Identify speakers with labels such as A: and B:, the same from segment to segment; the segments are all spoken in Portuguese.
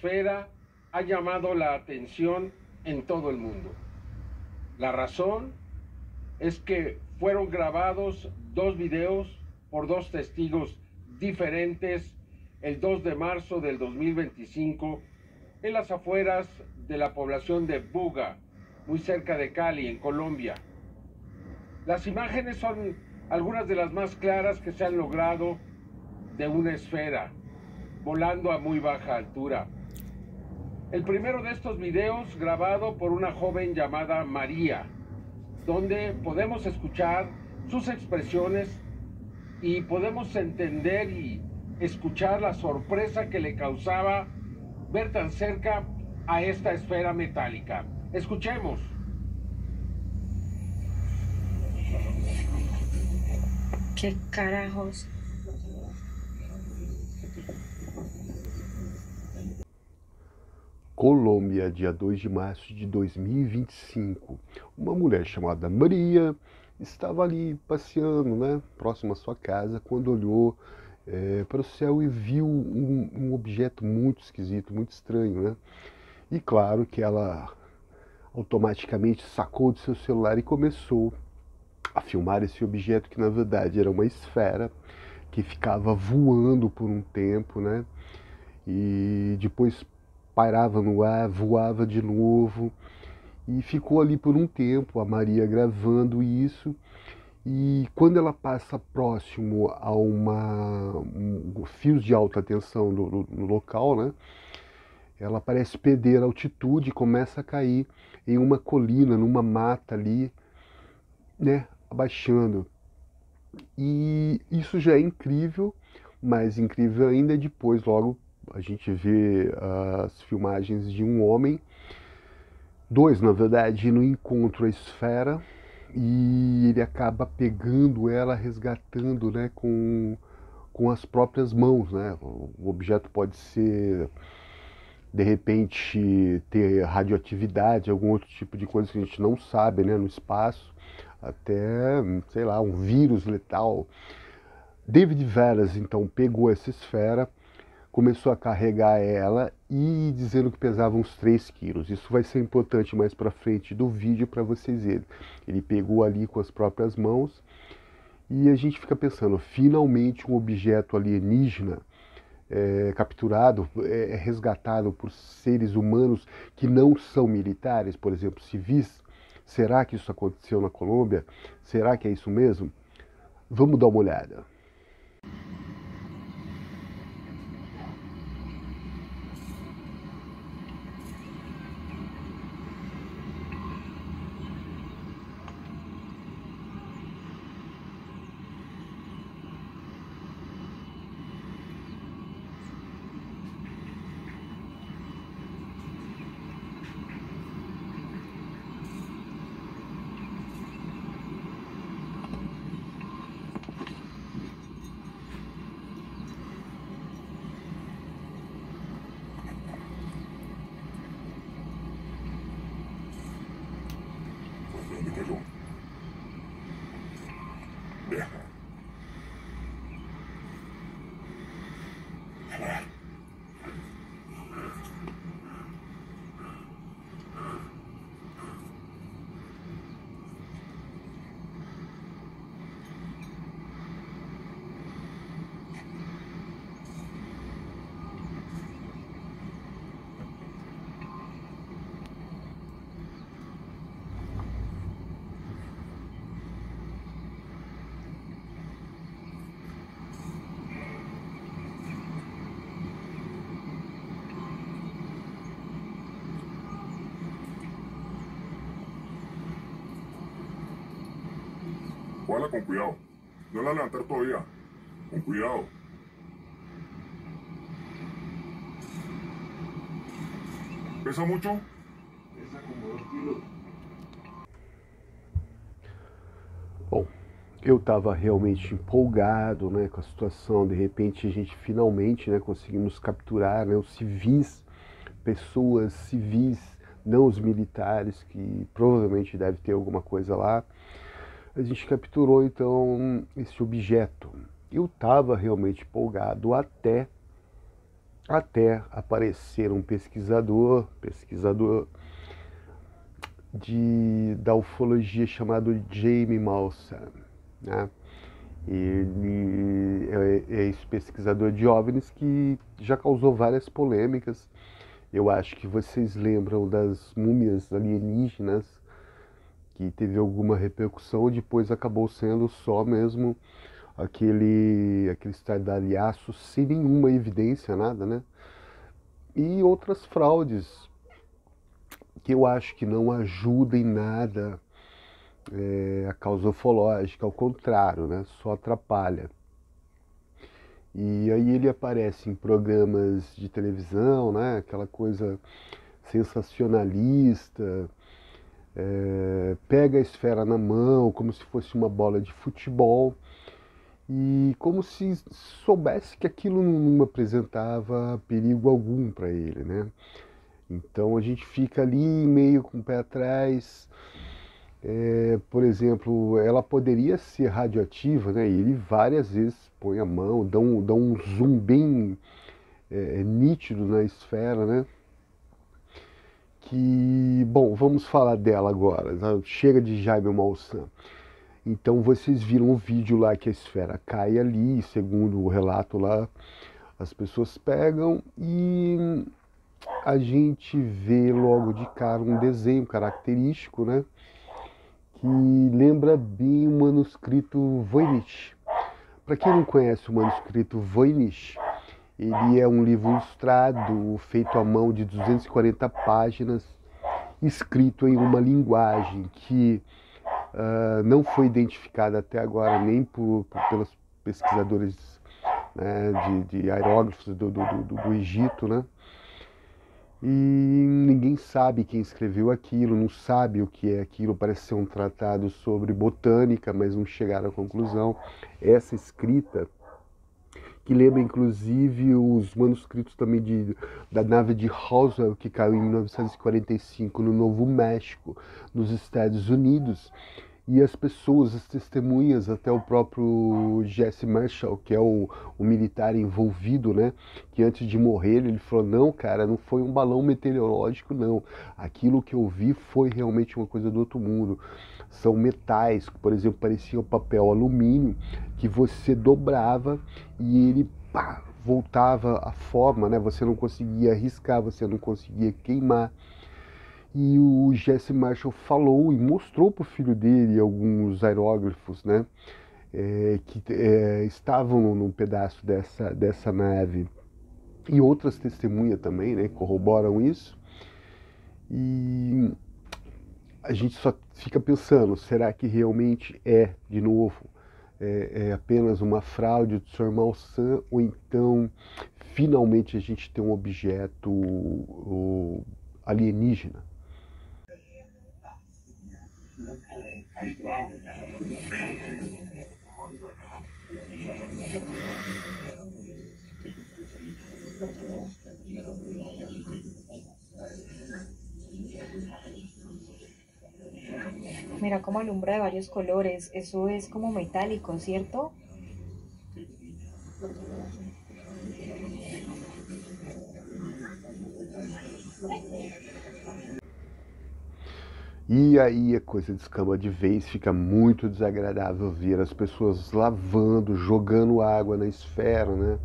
A: esfera ha llamado la atención en todo el mundo. La razón es que fueron grabados dos videos por dos testigos diferentes el 2 de marzo del 2025 en las afueras de la población de Buga, muy cerca de Cali, en Colombia. Las imágenes son algunas de las más claras que se han logrado de una esfera volando a muy baja altura. El primero de estos videos grabado por una joven llamada María, donde podemos escuchar sus expresiones y podemos entender y escuchar la sorpresa que le causaba ver tan cerca a esta esfera metálica. Escuchemos.
B: ¿Qué carajos?
C: Colômbia, dia 2 de março de 2025. Uma mulher chamada Maria estava ali passeando, né, próximo à sua casa, quando olhou para o céu e viu um objeto muito esquisito, muito estranho, né? E claro que ela automaticamente sacou do seu celular e começou a filmar esse objeto que na verdade era uma esfera que ficava voando por um tempo, né? E depois pairava no ar, voava de novo e ficou ali por um tempo, a Maria gravando isso. E quando ela passa próximo a fios de alta tensão no local, né, ela parece perder a altitude e começa a cair em uma colina, numa mata ali, né, abaixando. E isso já é incrível, mais incrível ainda é depois, logo, a gente vê as filmagens de um homem, dois na verdade, no encontro à esfera, e ele acaba pegando ela, resgatando, né, com as próprias mãos, né? O objeto pode ser, de repente, ter radioatividade, algum outro tipo de coisa que a gente não sabe, né, no espaço, até, sei lá, um vírus letal. David Veras, então, pegou essa esfera, começou a carregar ela e dizendo que pesava uns 3 quilos. Isso vai ser importante mais para frente do vídeo para vocês verem. Ele pegou ali com as próprias mãos e a gente fica pensando, finalmente um objeto alienígena capturado, resgatado por seres humanos que não são militares, por exemplo, civis. Será que isso aconteceu na Colômbia? Será que é isso mesmo? Vamos dar uma olhada.
D: Guarda con cuidado. No la levantar todavía. Con cuidado. ¿Pesa mucho?
A: Pesa como 2 kilos.
C: Bom, eu estava realmente empolgado, né, com a situação. De repente a gente finalmente, né, conseguimos capturar, né, os civis, pessoas civis, não os militares, que provavelmente deve ter alguma coisa lá. A gente capturou então esse objeto. Eu estava realmente empolgado até até aparecer um pesquisador da ufologia chamado Jaime Maussan, né? Ele é esse pesquisador de OVNIs que já causou várias polêmicas. Eu acho que vocês lembram das múmias alienígenas, que teve alguma repercussão, depois acabou sendo só mesmo aquele estardalhaço sem nenhuma evidência, nada, né? E outras fraudes que eu acho que não ajudam em nada a causa ufológica, ao contrário, né? Só atrapalha. E aí ele aparece em programas de televisão, né? Aquela coisa sensacionalista, pega a esfera na mão como se fosse uma bola de futebol e como se soubesse que aquilo não apresentava perigo algum para ele, né? Então a gente fica ali meio com o pé atrás. Por exemplo, ela poderia ser radioativa, né? E ele várias vezes põe a mão, dá um zoom bem nítido na esfera, né? Que, bom, vamos falar dela agora. Chega de Jaime Maussan. Então vocês viram o vídeo lá que a esfera cai ali, segundo o relato lá, as pessoas pegam e a gente vê logo de cara um desenho característico, né? Que lembra bem o manuscrito Voynich. Para quem não conhece o manuscrito Voynich, ele é um livro ilustrado, feito à mão de 240 páginas, escrito em uma linguagem que não foi identificada até agora nem pelos pesquisadores, né, de hieróglifos do Egito, né? E ninguém sabe quem escreveu aquilo, não sabe o que é aquilo, parece ser um tratado sobre botânica, mas não chegaram à conclusão. Essa escrita, que lembra inclusive os manuscritos também da nave de Roswell, que caiu em 1945 no Novo México, nos Estados Unidos, e as pessoas, as testemunhas, até o próprio Jesse Marshall, que é o militar envolvido, né, que antes de morrer ele falou, não, cara, não foi um balão meteorológico, não, aquilo que eu vi foi realmente uma coisa do outro mundo. São metais, por exemplo, parecia um papel alumínio, que você dobrava e ele, pá, voltava à forma, né? Você não conseguia riscar, você não conseguia queimar. E o Jesse Marshall falou e mostrou para o filho dele alguns hieróglifos, né? Que estavam num pedaço dessa nave. E outras testemunhas também, né? Corroboram isso. E a gente só fica pensando, será que realmente de novo, apenas uma fraude do Sr. Maussan, ou então finalmente a gente tem um objeto alienígena?
B: Mira cómo alumbra de varios colores. Eso es como metálico, ¿cierto?
C: E aí a coisa descamba de vez, fica muito desagradável ver as pessoas lavando, jogando água na esfera, né?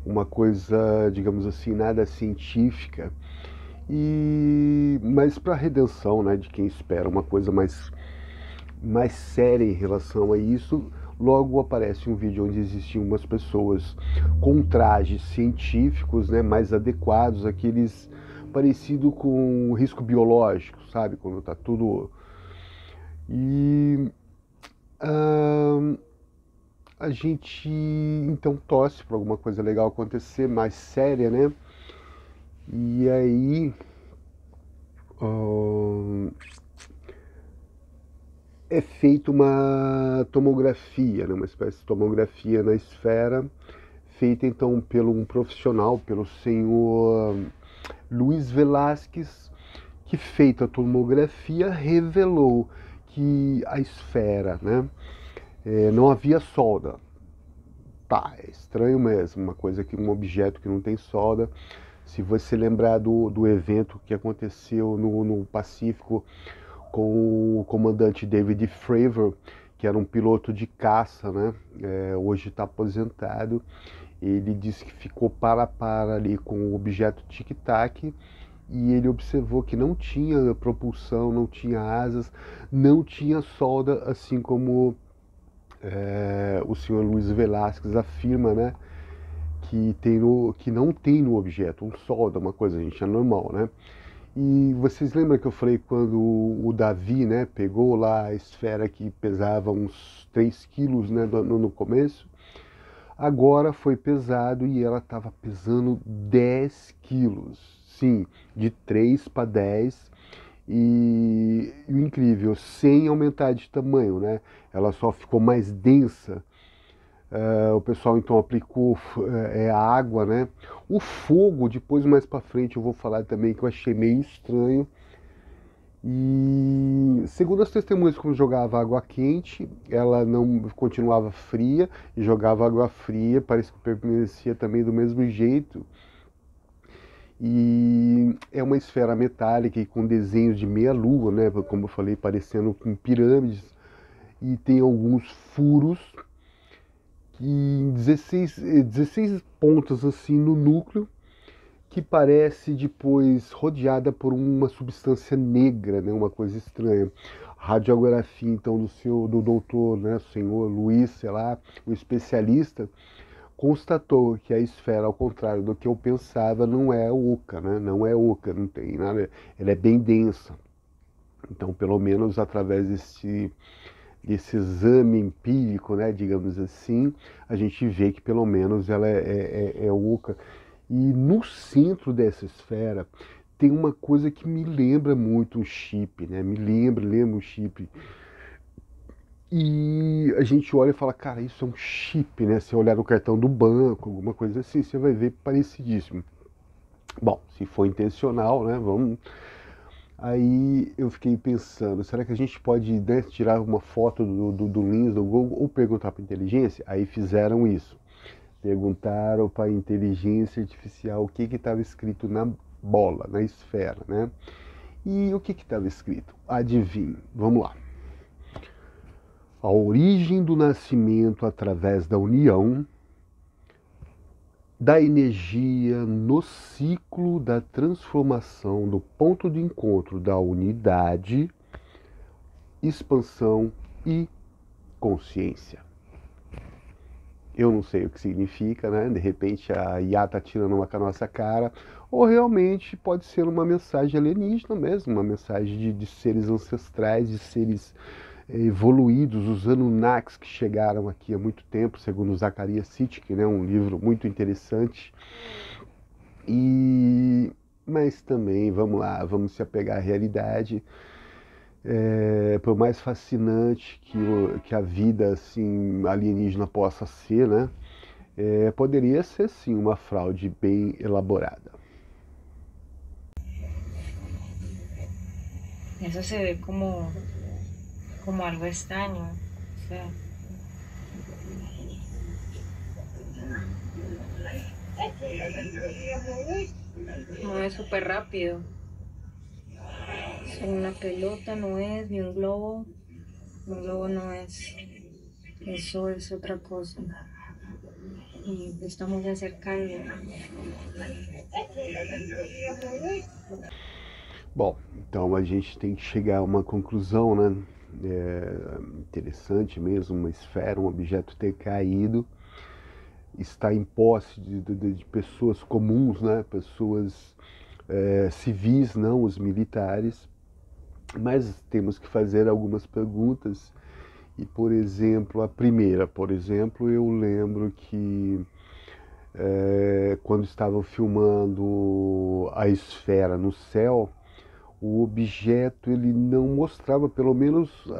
C: Uma coisa, digamos assim, nada científica. Mas para a redenção, né, de quem espera uma coisa mais séria em relação a isso, logo aparece um vídeo onde existiam umas pessoas com trajes científicos, né, mais adequados, aqueles parecido com risco biológico, sabe, quando tá tudo... E a gente então torce para alguma coisa legal acontecer, mais séria, né? E aí é feita uma tomografia, né? Uma espécie de tomografia na esfera, feita então pelo um profissional, pelo senhor Luiz Velasquez, que feita a tomografia revelou que a esfera, né, não havia solda. Tá, é estranho mesmo, um objeto que não tem solda. Se você lembrar do evento que aconteceu no Pacífico com o comandante David Fravor, que era um piloto de caça, né? Hoje está aposentado. Ele disse que ficou para ali com o objeto tic-tac e ele observou que não tinha propulsão, não tinha asas, não tinha solda, assim como o senhor Luiz Velasquez afirma, né? Que não tem no objeto, um solda, uma coisa, gente, é normal, né? E vocês lembram que eu falei quando o Davi, né, pegou lá a esfera que pesava uns 3 quilos, né, no começo? Agora foi pesado e ela estava pesando 10 quilos. Sim, de 3 para 10. E o incrível, sem aumentar de tamanho, né? Ela só ficou mais densa. O pessoal então aplicou a água, né? O fogo, depois mais para frente eu vou falar também que eu achei meio estranho. E segundo as testemunhas, quando jogava água quente, ela não continuava fria, e jogava água fria, parece que permanecia também do mesmo jeito. E é uma esfera metálica e com desenhos de meia-lua, né? Como eu falei, parecendo com pirâmides, e tem alguns furos e 16 pontas assim no núcleo, que parece depois rodeada por uma substância negra, né, uma coisa estranha. A radiografia, então, do doutor, né, senhor Luiz, sei lá, o especialista, constatou que a esfera, ao contrário do que eu pensava, não é oca, né, não é oca, não tem nada, ela é bem densa. Então, pelo menos através desse exame empírico, né, digamos assim, a gente vê que pelo menos ela é oca. E no centro dessa esfera tem uma coisa que me lembra muito um chip, né? Lembra um chip. E a gente olha e fala, cara, isso é um chip, né? Se olhar no cartão do banco, alguma coisa assim, você vai ver parecidíssimo. Bom, se for intencional, né? Vamos. Aí eu fiquei pensando, será que a gente pode, né, tirar uma foto do Lins, do Google, ou perguntar para a inteligência? Aí fizeram isso. Perguntaram para a inteligência artificial o que estava escrito na bola, na esfera, né? E o que estava escrito? Adivinhe, vamos lá. A origem do nascimento através da união da energia no ciclo da transformação do ponto de encontro da unidade, expansão e consciência. Eu não sei o que significa, né? De repente a IA está tirando uma com a nossa cara, ou realmente pode ser uma mensagem alienígena mesmo, uma mensagem de seres ancestrais, de seres evoluídos, os Anunnakis que chegaram aqui há muito tempo, segundo Zacarias Sitchin, né? Um livro muito interessante. Mas também, vamos lá, vamos se apegar à realidade. Por mais fascinante que a vida assim, alienígena possa ser, né? Poderia ser sim uma fraude bem elaborada.
B: Eso se ve como algo extraño. O sea, mueve súper rápido. Es una pelota, no es, ni un globo. Un globo no es. Eso es otra cosa. Y estamos acercando.
C: Bom, então a gente tem que chegar a uma conclusão, né? Interessante mesmo, uma esfera, um objeto ter caído, está em posse de pessoas comuns, né? Pessoas civis, não os militares, mas temos que fazer algumas perguntas. E, por exemplo, a primeira, eu lembro que quando estavam filmando a esfera no céu, o objeto ele não mostrava, pelo menos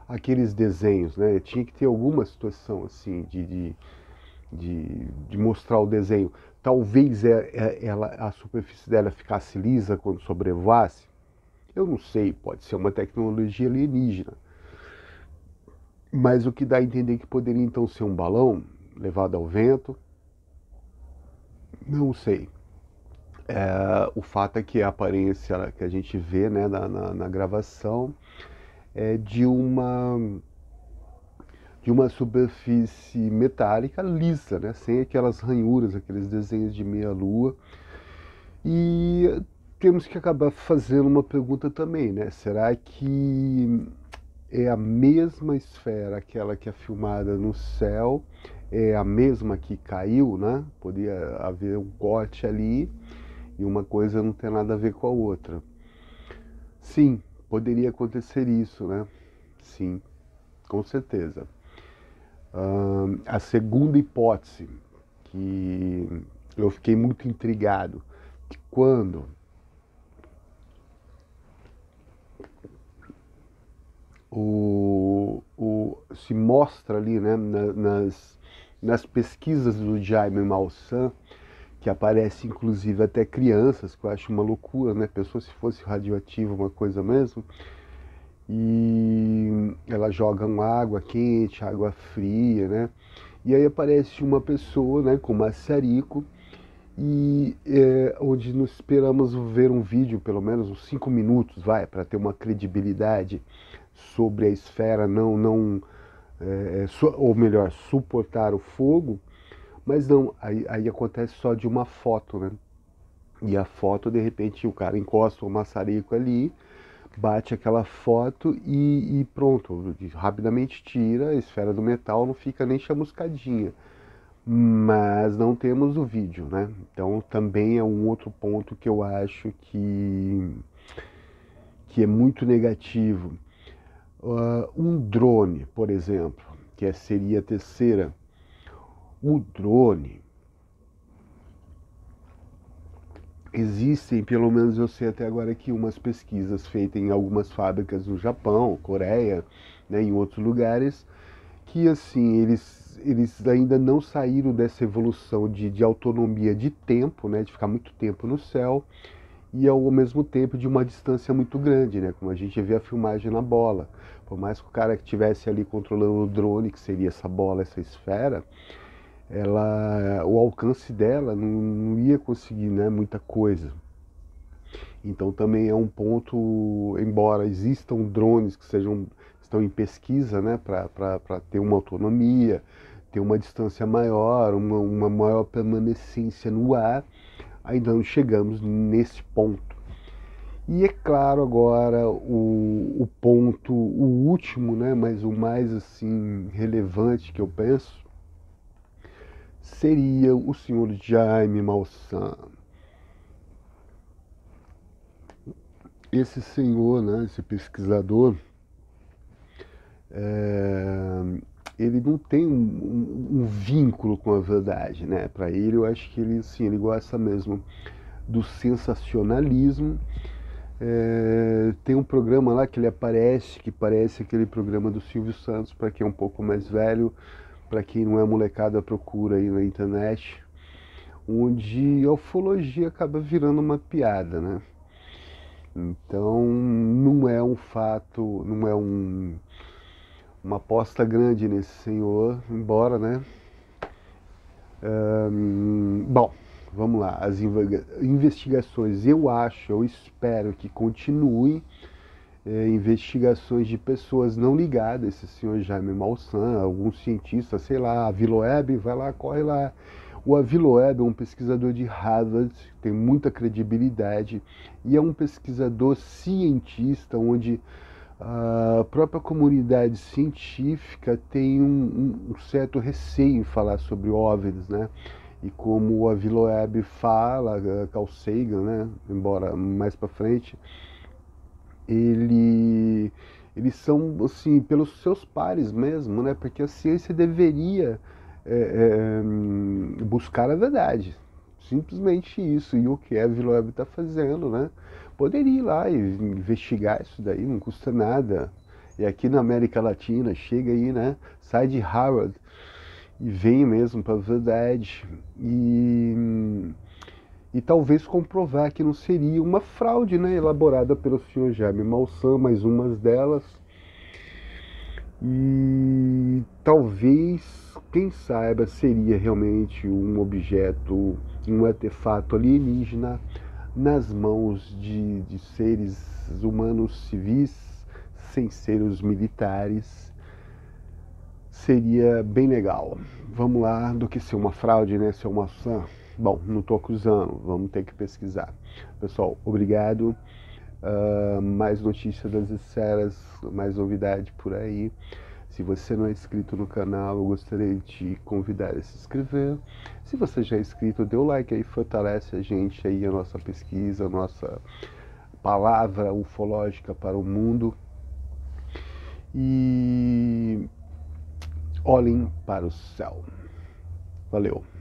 C: aqueles desenhos, né? Tinha que ter alguma situação assim de mostrar o desenho. Talvez a superfície dela ficasse lisa quando sobrevoasse. Eu não sei, pode ser uma tecnologia alienígena. Mas o que dá a entender que poderia então ser um balão, levado ao vento, não sei. O fato é que a aparência que a gente vê, né, na gravação é de uma superfície metálica lisa, né, sem aquelas ranhuras, aqueles desenhos de meia-lua. E temos que acabar fazendo uma pergunta também, né? Será que é a mesma esfera, aquela que é filmada no céu, é a mesma que caiu, né? Podia haver um corte ali e uma coisa não tem nada a ver com a outra. Sim, poderia acontecer isso, né? Sim, com certeza. A segunda hipótese, que eu fiquei muito intrigado, que quando se mostra ali, né, nas pesquisas do Jaime Maussan, que aparece inclusive até crianças, que eu acho uma loucura, né? Pessoa, se fosse radioativa, uma coisa mesmo, e elas jogam água quente, água fria, né? E aí aparece uma pessoa, né, com maçarico, e onde nós esperamos ver um vídeo, pelo menos uns 5 minutos, para ter uma credibilidade sobre a esfera ou melhor, suportar o fogo, mas não, aí acontece só de uma foto, né? E a foto, de repente, o cara encosta o maçarico ali, bate aquela foto e pronto, rapidamente tira, a esfera do metal não fica nem chamuscadinha. Mas não temos o vídeo, né? Então também é um outro ponto que eu acho que é muito negativo. Um drone, por exemplo, que seria a terceira. O drone, existem, pelo menos eu sei até agora aqui, umas pesquisas feitas em algumas fábricas no Japão, Coreia, né, em outros lugares, que assim, eles ainda não saíram dessa evolução de autonomia de tempo, né, de ficar muito tempo no céu, e ao mesmo tempo de uma distância muito grande, né, como a gente vê a filmagem na bola. Por mais que o cara que estivesse ali controlando o drone, que seria essa bola, essa esfera, o alcance dela não ia conseguir, né, muita coisa. Então também é um ponto, embora existam drones que estão em pesquisa, né, para ter uma autonomia, ter uma distância maior, uma maior permanência no ar, ainda não chegamos nesse ponto. E é claro agora o ponto, o último, né, mas o mais assim relevante que eu penso, seria o senhor Jaime Maussan. Esse senhor, né, esse pesquisador, ele não tem um vínculo com a verdade, né? Para ele, eu acho que ele gosta mesmo do sensacionalismo. Tem um programa lá que ele aparece, que parece aquele programa do Silvio Santos, para quem é um pouco mais velho, para quem não é molecada, procura aí na internet, onde a ufologia acaba virando uma piada, né? Então não é um fato, não é uma aposta grande nesse senhor, embora, né? Bom, vamos lá, as investigações, eu espero que continuem, investigações de pessoas não ligadas a esse senhor Jaime Maussan, algum cientista, sei lá, Aviloeb, vai lá, corre lá. O Aviloeb é um pesquisador de Harvard, tem muita credibilidade, e é um pesquisador cientista, onde a própria comunidade científica tem um certo receio em falar sobre OVNIs, né? E como o Aviloeb fala, Carl Sagan, né? Embora mais para frente, eles são, assim, pelos seus pares mesmo, né? Porque a ciência deveria buscar a verdade, simplesmente isso, e o que a Aviloeb está fazendo, né? Poderia ir lá e investigar isso daí, não custa nada. E aqui na América Latina, chega aí, né? Sai de Harvard e vem mesmo para a verdade. E talvez comprovar que não seria uma fraude, né, elaborada pelo senhor Jaime Maussan, mais umas delas. E talvez quem saiba, seria realmente um objeto, um artefato alienígena nas mãos de seres humanos civis, sem ser os militares. Seria bem legal. Vamos lá, do que ser uma fraude, né? Ser uma maçã. Bom, não estou acusando, vamos ter que pesquisar. Pessoal, obrigado. Mais notícias das esferas, mais novidade por aí. Se você não é inscrito no canal, eu gostaria de te convidar a se inscrever. Se você já é inscrito, dê o like aí, fortalece a gente aí, a nossa pesquisa, a nossa palavra ufológica para o mundo. E olhem para o céu. Valeu!